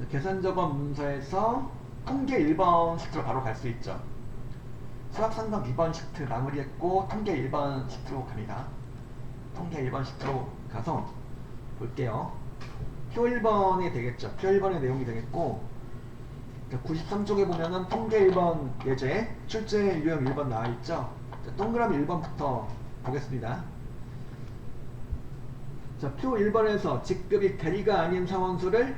계산적어 문서에서 통계 1번 시트로 바로 갈 수 있죠. 수학 상담 2번 시트 마무리했고 통계 1번 시트로 갑니다. 통계 1번 시트로 가서 볼게요. 표 1번이 되겠죠. 표 1번의 내용이 되겠고 93쪽에 보면은 통계 1번 예제 출제 유형 1번 나와있죠. 동그라미 1번부터 보겠습니다. 자, 표 1번에서 직급이 대리가 아닌 상원수를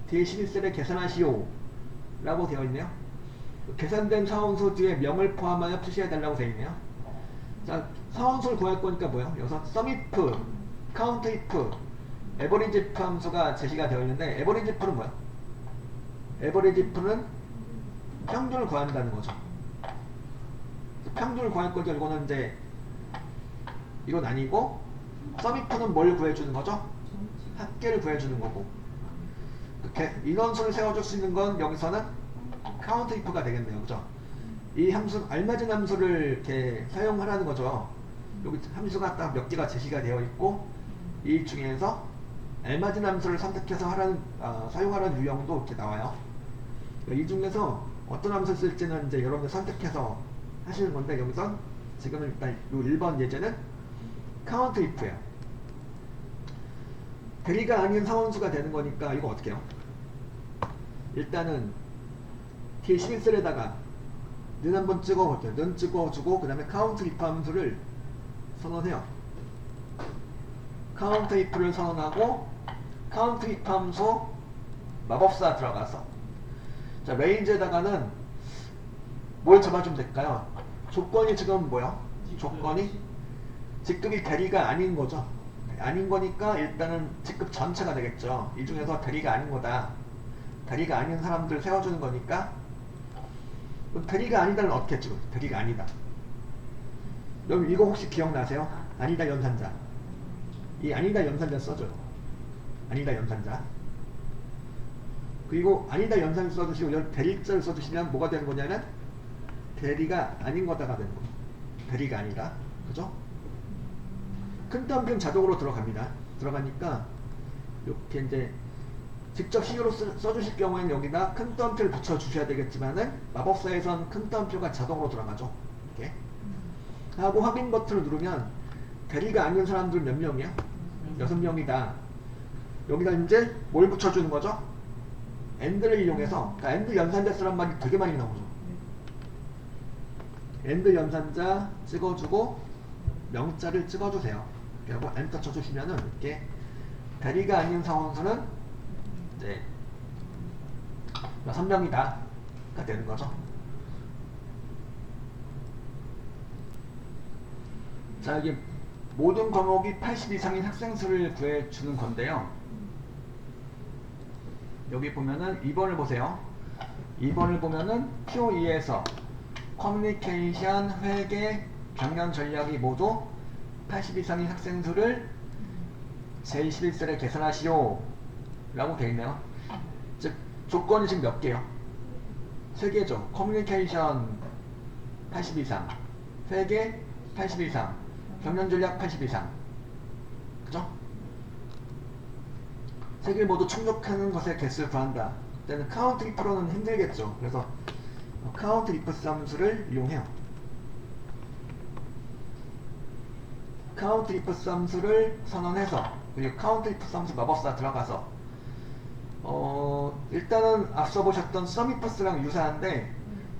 D11셀에 계산하시오 라고 되어 있네요. 계산된 상원수 뒤에 명을 포함하여 표시해 달라고 되어 있네요. 자, 상원수를 구할 거니까 뭐예요? 여기서 SUMIF, COUNTIF, 에버리지F 함수가 제시가 되어 있는데 에버리지F는 뭐야? 에버리지F는 평균을 구한다는 거죠. 평균을 구할 거죠. 이거는 이제 이건 아니고 SUMIF는 뭘 구해주는 거죠? 합계를 구해주는 거고 인원수를 세워줄 수 있는 건 여기서는 COUNTIF가 되겠네요. 그죠? 이 함수, 알맞은 함수를 이렇게 사용하라는 거죠. 여기 함수가 딱 몇 개가 제시가 되어 있고 이 중에서 알맞은 함수를 선택해서 사용하라는 유형도 이렇게 나와요. 이 중에서 어떤 함수를 쓸지는 이제 여러분들 선택해서 하시는 건데 여기서 지금은 일단 이 1번 예제는 COUNTIF예요. 대리가 아닌 상원수가 되는 거니까 이거 어떻게 해요? 일단은 D11셀에다가 는 한번 찍어볼게요. 는 찍어주고 그 다음에 COUNTIF 함수를 선언해요. COUNTIF를 선언하고 COUNTIF 함수 마법사 들어가서 자 레인지에다가는 뭘 잡아주면 될까요? 조건이 지금 뭐야? 조건이 직급이 대리가 아닌 거죠. 아닌 거니까 일단은 직급 전체가 되겠죠. 이 중에서 대리가 아닌 거다. 대리가 아닌 사람들 세워주는 거니까 대리가 아니다는 어떻게 했죠? 대리가 아니다. 여러분 이거 혹시 기억나세요? 아니다 연산자. 이 아니다 연산자 써줘요. 아니다 연산자. 그리고 아니다 연산자 써주시고 여기 대리자를 써주시면 뭐가 되는 거냐면 대리가 아닌 거다가 되는 거예요. 대리가 아니다. 그죠? 큰 따옴표는 자동으로 들어갑니다. 들어가니까 이렇게 이제 직접 시유로 써주실 경우에는 여기다 큰 따옴표를 붙여주셔야 되겠지만은 마법사에선 큰 따옴표가 자동으로 들어가죠. 이렇게 하고 확인 버튼을 누르면 대리가 아닌 사람들 몇 명이야? 6명이다. 여기다 이제 뭘 붙여주는 거죠? AND를 이용해서 그러니까 AND 연산자쓰란 말이 되게 많이 나오죠. AND 연산자 찍어주고 명자를 찍어주세요. 이렇게 하고 엔터 쳐주시면은 이렇게 대리가 아닌 상원수는 이제 6명이다 가 되는 거죠. 자, 이게 모든 과목이 80 이상인 학생 수를 구해주는 건데요. 여기 보면은 2번을 보세요. 2번을 보면은 PO2에서 커뮤니케이션, 회계, 경영 전략이 모두 80 이상인 학생 수를 제21셀에 계산하시오 라고 되어 있네요. 즉 조건이 지금 몇 개요? 3개죠. 커뮤니케이션 80 이상, 회계 80 이상, 경영 전략 80 이상. 그죠? 3개 모두 충족하는 것의 개수를 구한다. 그때는 COUNTIF로는 힘들겠죠. 그래서 COUNTIF 함수를 이용해요. COUNTIF 함수를 선언해서 그리고 COUNTIF 함수 마법사 들어가서 일단은 앞서 보셨던 SUMIF랑 유사한데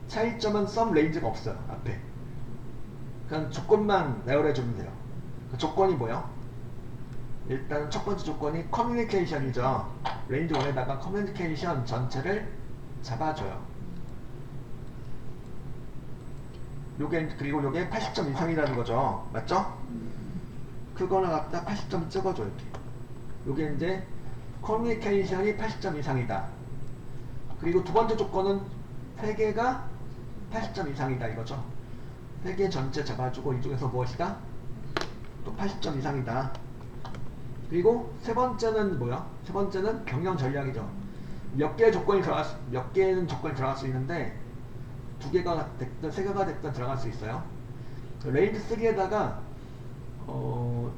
차이점은 SUMRANGE가 없어요. 앞에 그냥 조건만 나열해 주면 돼요. 그 조건이 뭐예요? 일단 첫 번째 조건이 커뮤니케이션이죠. 레인지 1에다가 커뮤니케이션 전체를 잡아줘요. 요게 그리고 요게 80점 이상이라는 거죠. 맞죠? 그거나 갖다 80점 찍어줘 이렇게. 요게 이제 커뮤니케이션이 80점 이상이다. 그리고 두 번째 조건은 회계가 80점 이상이다 이거죠. 회계 전체 잡아주고 이 중에서 무엇이다? 또 80점 이상이다. 그리고 세 번째는 뭐야? 세 번째는 경영 전략이죠. 몇 개의 조건이 몇 개는 조건이 들어갈 수 있는데 2개가 됐든 3개가 됐든 들어갈 수 있어요. 레인지 3에다가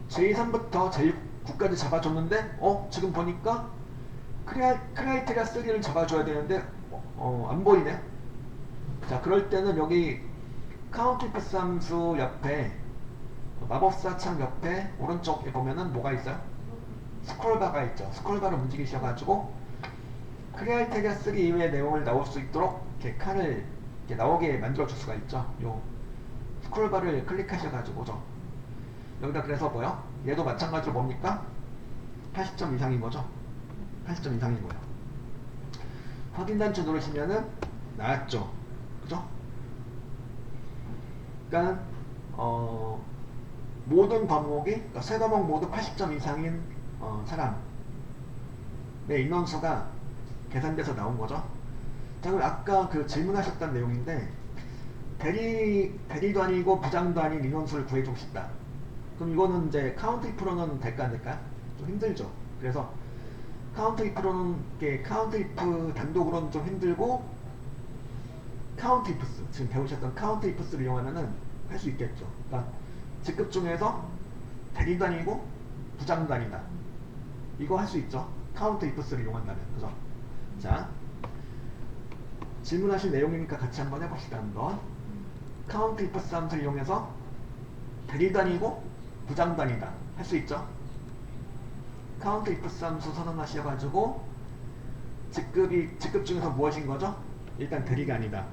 제2, 3부터 제6까지 잡아줬는데 지금 보니까 크라이테리아 3를 잡아줘야 되는데 안 보이네. 자, 그럴 때는 여기 카운트이프스 함수 옆에 마법사 창 옆에 오른쪽에 보면은 뭐가 있어요? 스크롤바가 있죠. 스크롤바를 움직이셔가지고 크라이테리아 3 이외의 내용을 나올 수 있도록 이렇게 칸을 이렇게 나오게 만들어줄 수가 있죠. 요 스크롤바를 클릭하셔가지고죠. 여기다 그래서 뭐요? 얘도 마찬가지로 뭡니까? 80점 이상인 거죠. 80점 이상인 거예요. 확인 단추 누르시면은 나왔죠. 그죠? 그러니까 모든 과목이 그러니까 세 과목 모두 80점 이상인 사람의 인원수가 계산돼서 나온 거죠. 자, 그럼 아까 그 질문하셨던 내용인데 대리도 아니고 부장도 아닌 인원수를 구해주고 싶다. 그럼 이거는 이제 카운트 if로는 될까 안 될까? 좀 힘들죠. 그래서 카운트 if로는 카운트 if 단독으로는 좀 힘들고 카운트 ifs 지금 배우셨던 카운트 ifs를 이용하면은 할 수 있겠죠. 그러니까 직급 중에서 대리도 아니고 부장도 아니다. 이거 할 수 있죠. 카운트 ifs를 이용한다면. 그죠? 자, 질문하신 내용이니까 같이 한번 해봅시다. 한번 카운트 ifs 함수를 이용해서 대리도 아니고 부장도 아니다. 할 수 있죠. 카운트 ifs 함수 선언하셔가지고 직급 중에서 무엇인 거죠? 일단 대리가 아니다.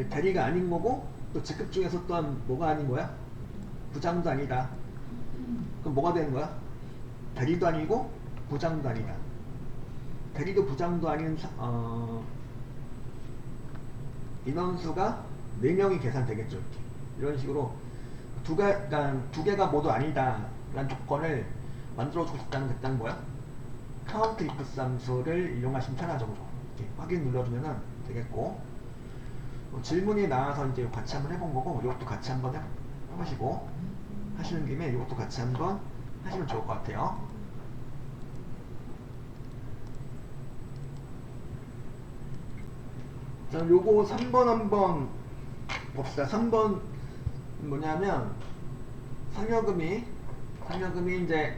대리가 아닌 거고 또 직급 중에서 또한 뭐가 아닌 거야? 부장도 아니다. 그럼 뭐가 되는 거야? 대리도 아니고 부장도 아니다. 대리도 부장도 아닌 인원수가 4명이 계산되겠죠. 이렇게. 이런 식으로 두 개가 모두 아니다 라는 조건을 만들어주고 싶다는 그딴 뭐야? 카운트 ifs 함수를 이용하시면 편하죠. 이렇게 확인 눌러주면 되겠고, 질문이 나와서 이제 같이 한번 해본 거고, 이것도 같이 한번 해보시고 하시는 김에 이것도 같이 한번 하시면 좋을 것 같아요. 자, 요거 3번 한번 봅시다. 3번 뭐냐면 상여금이 이제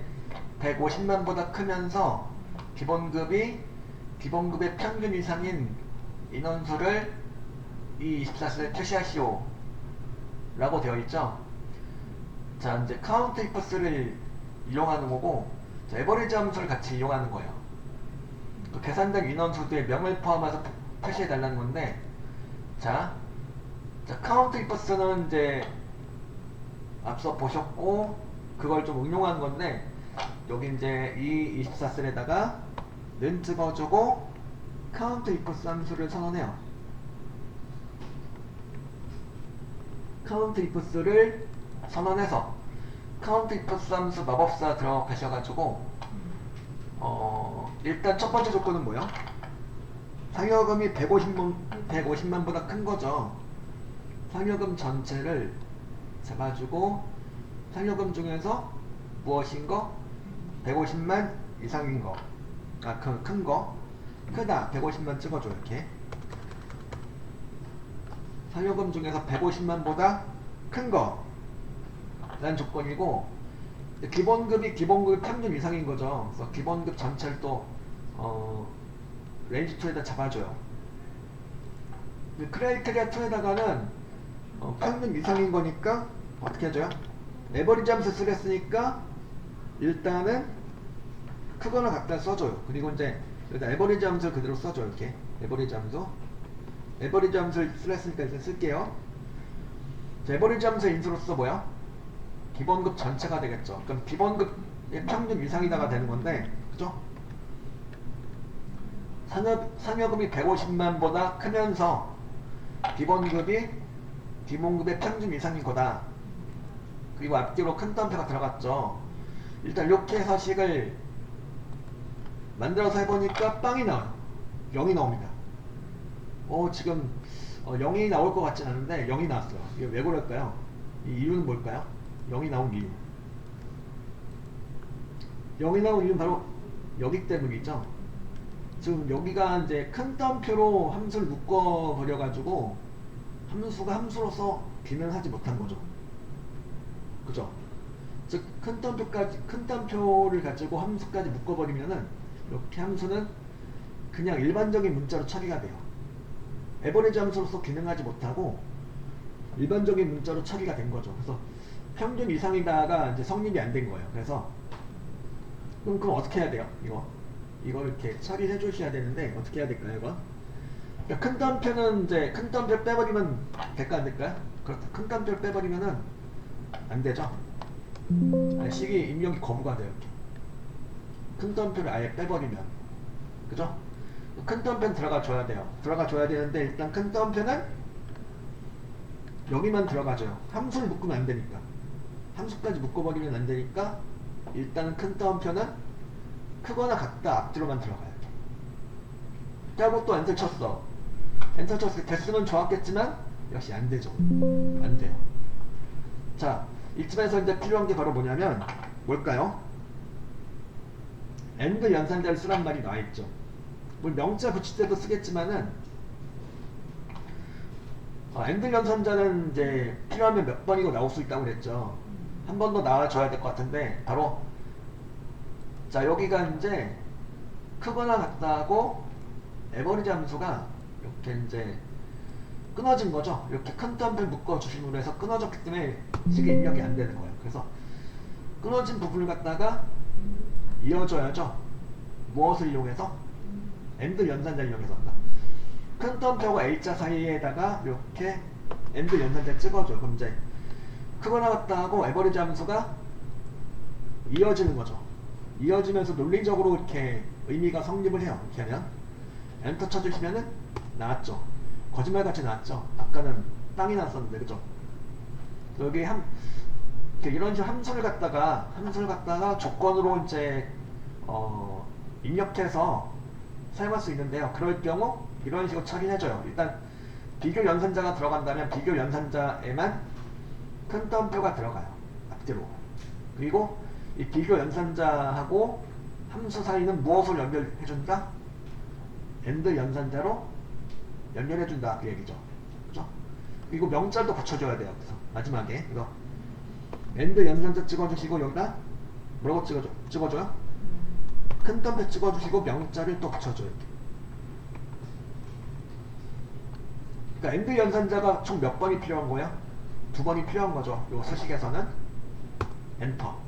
150만보다 크면서 기본급의 평균 이상인 인원수를 이 24수에 표시하시오 라고 되어 있죠. 자, 이제 카운트 ifs를 이용하는 거고, 자, 에버리지 함수를 같이 이용하는 거예요. 그 계산된 인원수들의 명을 포함해서 표시해 달라는 건데, 자 카운트 ifs는 이제 앞서 보셨고 그걸 좀 응용한 건데, 여기 이제 이 24셀에다가 는 집어주고 카운트 ifs 함수를 선언해요. 카운트 ifs를 선언해서 카운트 ifs 함수 마법사 들어가셔가지고 일단 첫 번째 조건은 뭐야? 상여금이 150만보다 큰 거죠. 상여금 전체를 잡아주고 상여금 중에서 무엇인 거? 150만 이상인 거. 큰 거. 크다. 150만 찍어줘. 이렇게. 상여금 중에서 150만보다 큰 거 라는 조건이고, 기본급 평균 이상인 거죠. 그래서 기본급 전체를 또 레인지 2에다 잡아줘요. 크라이테리아 2에다가는 평균 이상인 거니까 어떻게 해줘요? 에버리지 함수 쓰겠으니까 일단은 크거나 같다 써줘요. 그리고 이제 여기다 에버리지 함수를 그대로 써줘요. 이렇게 에버리지 함수를 쓰랬으니까 일단 쓸게요. 자, 에버리지 함수의 인수로서 뭐야? 기본급 전체가 되겠죠. 그럼 기본급의 평균 이상이다가 되는 건데, 그죠? 상여금이 150만보다 크면서 기본급의 평균 이상인 거다. 그리고 앞뒤로 큰 덤표가 들어갔죠. 일단 이렇게 해서 식을 만들어서 해보니까 빵이 나와요. 0이 나옵니다. 지금 0이 나올 것 같진 않은데 0이 나왔어요. 이게 왜 그럴까요? 이 이유는 뭘까요? 0이 나온 이유. 0이 나온 이유는 바로 여기 때문이죠. 지금 여기가 이제 큰 덤표로 함수를 묶어버려가지고 함수가 함수로서 기능하지 못한 거죠. 그죠? 즉 큰 땀표를 가지고 함수까지 묶어버리면은 이렇게 함수는 그냥 일반적인 문자로 처리가 돼요. 에버리지 함수로서 기능하지 못하고 일반적인 문자로 처리가 된 거죠. 그래서 평균 이상이다가 이제 성립이 안 된 거예요. 그래서 그럼 어떻게 해야 돼요? 이거 이렇게 처리해 주셔야 되는데 어떻게 해야 될까요? 이거? 그러니까 큰 땀표는 이제 큰 땀표 빼버리면 될까 안 될까요? 그렇다. 큰 땀표를 빼버리면은 안 되죠. 아니, 식이 입력이 거부가 돼요. 이렇게. 큰 땀표를 아예 빼버리면, 그죠? 큰 땀표는 들어가 줘야 돼요. 들어가 줘야 되는데 일단 큰 땀표는 여기만 들어가줘요. 함수를 묶으면 안 되니까. 함수까지 묶어버리면 안 되니까 일단은 큰 땀표는 크거나 같다 앞뒤로만 들어가요. 하고 또 엔터 쳤어. 엔터 쳤을 때 됐으면 좋았겠지만 역시 안 되죠. 안 돼요. 자, 이쯤에서 이제 필요한 게 바로 뭐냐면 뭘까요? AND 연산자를 쓰란 말이 나와있죠. 뭐 명자 붙일 때도 쓰겠지만은 AND 연산자는 이제 필요하면 몇 번이고 나올 수 있다고 그랬죠. 한 번 더 나와줘야 될 것 같은데 바로 자 여기가 이제 크거나 같다고 에버리지 함수가 이렇게 이제 끊어진 거죠. 이렇게 큰 땀을 묶어 주심으로 해서 끊어졌기 때문에 식이 입력이 안 되는 거예요. 그래서 끊어진 부분을 갖다가 이어줘야죠. 무엇을 이용해서? AND 연산자를 이용해서 한다. 큰 땀표와 A자 사이에다가 이렇게 AND 연산자를 찍어줘요. 그럼 이제 크거나 같다 하고 에버리지 함수가 이어지는 거죠. 이어지면서 논리적으로 이렇게 의미가 성립을 해요. 이렇게 하면 엔터 쳐주시면은 나왔죠. 거짓말같이 나왔죠. 아까는 땅이 났었는데 그죠? 여기 이런 식으로 함수를 갖다가 조건으로 이제 입력해서 사용할 수 있는데요. 그럴 경우 이런 식으로 처리해줘요. 일단 비교 연산자가 들어간다면 비교 연산자에만 큰 땀표가 들어가요. 앞뒤로. 그리고 이 비교 연산자하고 함수 사이는 무엇을 연결해준다? AND 연산자로 연결해준다 그 얘기죠. 그죠? 그리고 명자도 붙여줘야 돼요. 그래서 마지막에 이거 AND 연산자 찍어주시고 여기다 뭐라고 찍어줘요? 큰 땀표 찍어주시고 명자를 또 붙여줘요. 그러니까 AND 연산자가 총 몇 번이 필요한 거예요? 2번이 필요한 거죠. 요 서식에서는 엔터.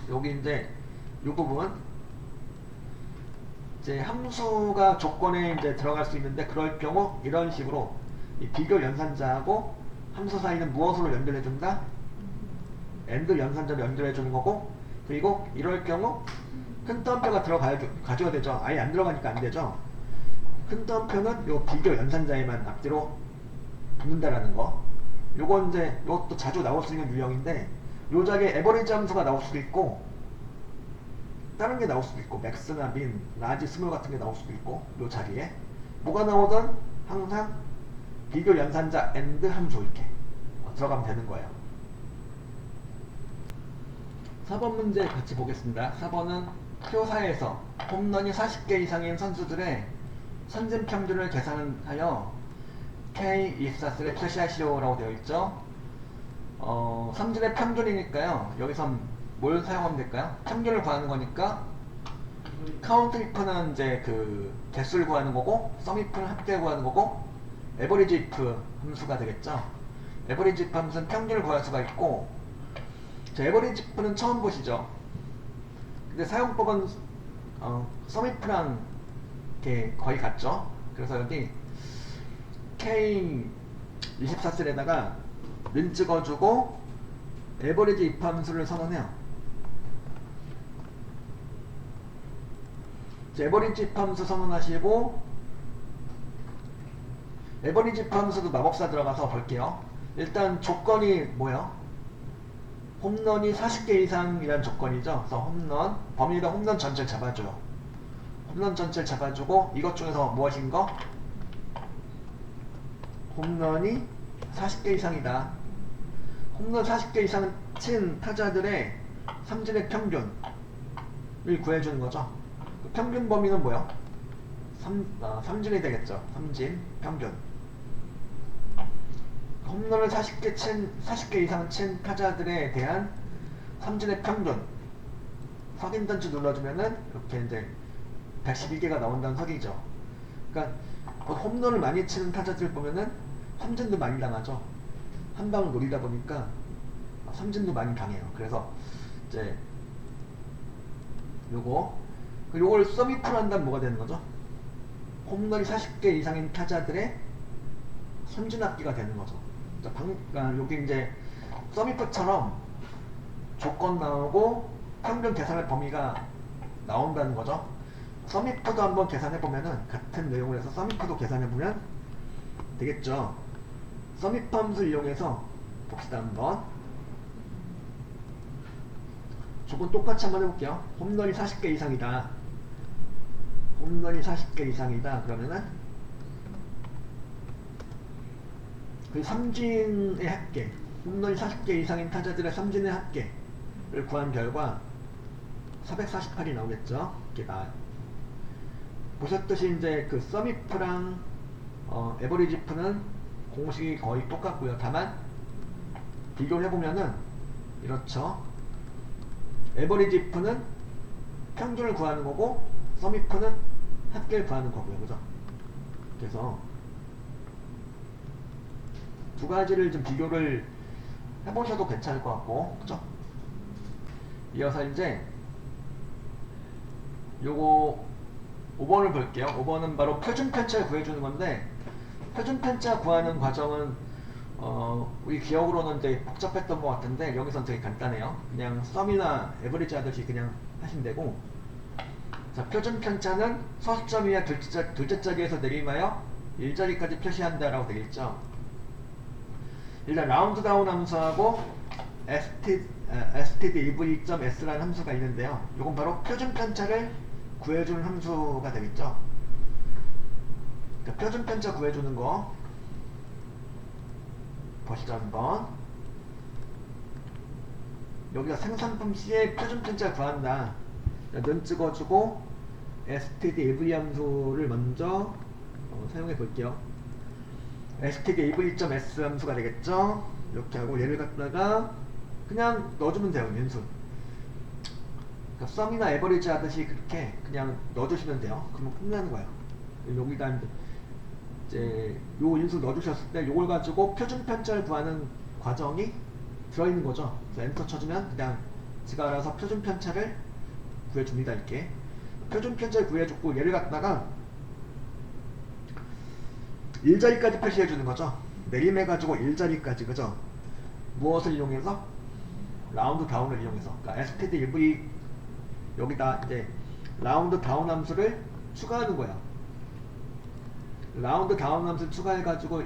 여기 이제 이 부분 이제 함수가 조건에 이제 들어갈 수 있는데 그럴 경우 이런 식으로 이 비교 연산자하고 함수 사이는 무엇으로 연결해준다? AND 연산자로 연결해주는 거고 그리고 이럴 경우 큰 땀표가 가져야 되죠. 아예 안 들어가니까 안 되죠. 큰 땀표는 요 비교 연산자에만 앞뒤로 붙는다라는 거. 요건 이제 요것도 자주 나올 수 있는 유형인데 요 자리에 에버리지 함수가 나올 수도 있고 다른 게 나올 수도 있고 맥스나 민, 라지, 스몰 같은 게 나올 수도 있고 요 자리에 뭐가 나오든 항상 비교 연산자 AND 함수 이렇게 들어가면 되는 거예요. 4번 문제 같이 보겠습니다. 4번은 표사에서 홈런이 40개 이상인 선수들의 선진 평균을 계산하여 K24를 표시하시오라고 되어 있죠. 삼진의 평균이니까요. 여기서 뭘 사용하면 될까요? 평균을 구하는 거니까 카운트 if는 이제 그 개수를 구하는 거고 sum if는 합계 구하는 거고 에버리지 if 함수가 되겠죠. 에버리지 if 함수는 평균을 구할 수가 있고 에버리지 if는 처음 보시죠. 근데 사용법은 sum if랑 이렇게 거의 같죠. 그래서 여기 K24셀에다가 는 찍어주고 에버리지 if 함수를 선언해요. 에버리지 if 함수 선언하시고 에버리지 if 함수도 마법사 들어가서 볼게요. 일단 조건이 뭐예요? 홈런이 40개 이상이란 조건이죠. 그래서 홈런, 범위가 홈런 전체를 잡아줘요. 홈런 전체를 잡아주고 이것 중에서 무엇인 거? 홈런이 40개 이상이다. 홈런 40개 이상 친 타자들의 삼진의 평균을 구해주는 거죠. 그 평균 범위는 뭐요? 삼진이 되겠죠. 삼진 평균. 홈런을 40개 이상 친 타자들에 대한 삼진의 평균 석인단추 눌러주면은 이렇게 이제 112개가 나온다는 석이죠. 그러니까 홈런을 많이 치는 타자들 보면은 삼진도 많이 당하죠. 한 방을 노리다 보니까 삼진도 많이 당해요. 그래서 이제 요걸 서미프로 한다면 뭐가 되는 거죠? 홈런이 40개 이상인 타자들의 삼진 합계가 되는 거죠. 그러니까 여기 이제 서미프처럼 조건 나오고 평균 계산할 범위가 나온다는 거죠. 서미프도 한번 계산해 보면은 같은 내용을 해서 서미프도 계산해 보면 되겠죠. 서미프 함수 이용해서 봅시다 한번. 조건 똑같이 한번 해볼게요. 홈런이 40개 이상이다. 홈런이 40개 이상이다. 그러면은 그 삼진의 합계, 홈런이 40개 이상인 타자들의 삼진의 합계를 구한 결과 448이 나오겠죠. 이게 나와요. 보셨듯이 이제 그 서미프랑 에버리지프는 공식이 거의 똑같고요. 다만 비교를 해보면은 이렇죠. 에버리지프는 평균을 구하는 거고 서미프는 합계를 구하는 거고요. 그죠? 그래서 두 가지를 좀 비교를 해보셔도 괜찮을 것 같고, 그죠? 이어서 이제 요거 5번을 볼게요. 5번은 바로 표준 편차를 구해주는 건데, 표준 편차 구하는 과정은 우리 기억으로는 되게 복잡했던 것 같은데 여기서는 되게 간단해요. 그냥 썸이나 에버리지 하듯이 그냥 하시면 되고, 자, 표준 편차는 서술점이나 둘째 자리에서 내림하여 일자리까지 표시한다라고 되어있죠. 일단 라운드 다운 함수하고 std.ev.s라는 함수가 있는데요. 이건 바로 표준 편차를 구해주는 함수가 되겠죠. 그러니까 표준 편차 구해주는 거 보시죠 한번. 여기가 생산품 C의 표준 편차 구한다. 는 찍어주고 std.ev 함수를 먼저 사용해 볼게요. std.ev.s 함수가 되겠죠. 이렇게 하고 얘를 갖다가 그냥 넣어주면 돼요. 인수. 그러니까 썸이나 에버리지 하듯이 그렇게 그냥 넣어주시면 돼요. 그러면 끝나는 거예요. 여기다 이제 요 인수 넣어주셨을 때 요걸 가지고 표준 편차를 구하는 과정이 들어있는 거죠. 그래서 엔터 쳐주면 그냥 지가 알아서 표준 편차를 구해줍니다. 이렇게 표준 편차를 구해주고 얘를 갖다가 일자리까지 표시해주는 거죠. 내림해가지고 일자리까지, 그죠? 무엇을 이용해서? 라운드 다운을 이용해서. 그러니까 std.ev 여기다 이제 라운드 다운 함수를 추가하는 거예요. 라운드 다운 함수를 추가해가지고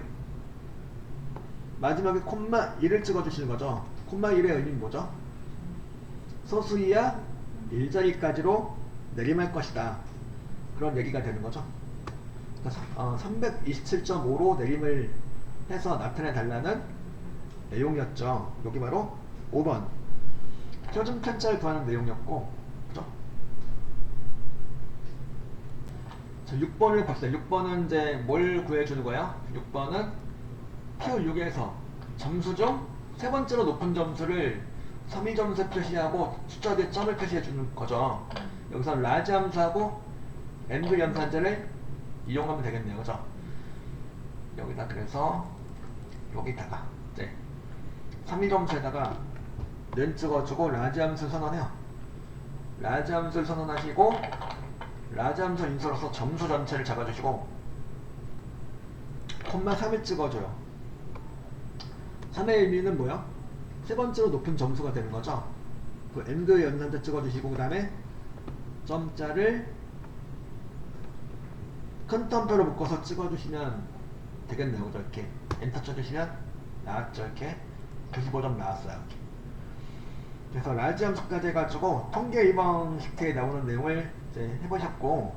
마지막에 콤마 1을 찍어주시는 거죠. 콤마 1의 의미는 뭐죠? 소수이야 일자리까지로 내림할 것이다. 그런 얘기가 되는 거죠. 327.5로 내림을 해서 나타내 달라는 내용이었죠. 여기 바로 5번 표준 편차를 구하는 내용이었고, 그죠? 자, 6번을 봤어요. 6번은 이제 뭘 구해주는 거야? 6번은 P6에서 점수 중 세 번째로 높은 점수를 서미점수에 표시하고 숫자 뒤에 점을 표시해주는 거죠. 여기서 라지 함수하고 엔드 연산제를 이용하면 되겠네요. 그죠? 여기다 그래서 여기다가 이제 3위점수에다가 는 찍어주고 라지 함수를 선언해요. 라지 함수를 선언하시고 라지 함수 인수로서 점수 전체를 잡아주시고 콤마 3을 찍어줘요. 3의 의미는 뭐야? 세 번째로 높은 점수가 되는 거죠. 그 엔드 연산제 찍어주시고 그 다음에 점자를 큰 텀표로 묶어서 찍어주시면 되겠네요. 그죠? 이렇게 엔터 쳐주시면 나왔죠. 이렇게 95점 나왔어요. 이렇게. 그래서 라지 함수까지 해가지고 통계 2번 식트에 나오는 내용을 이제 해보셨고,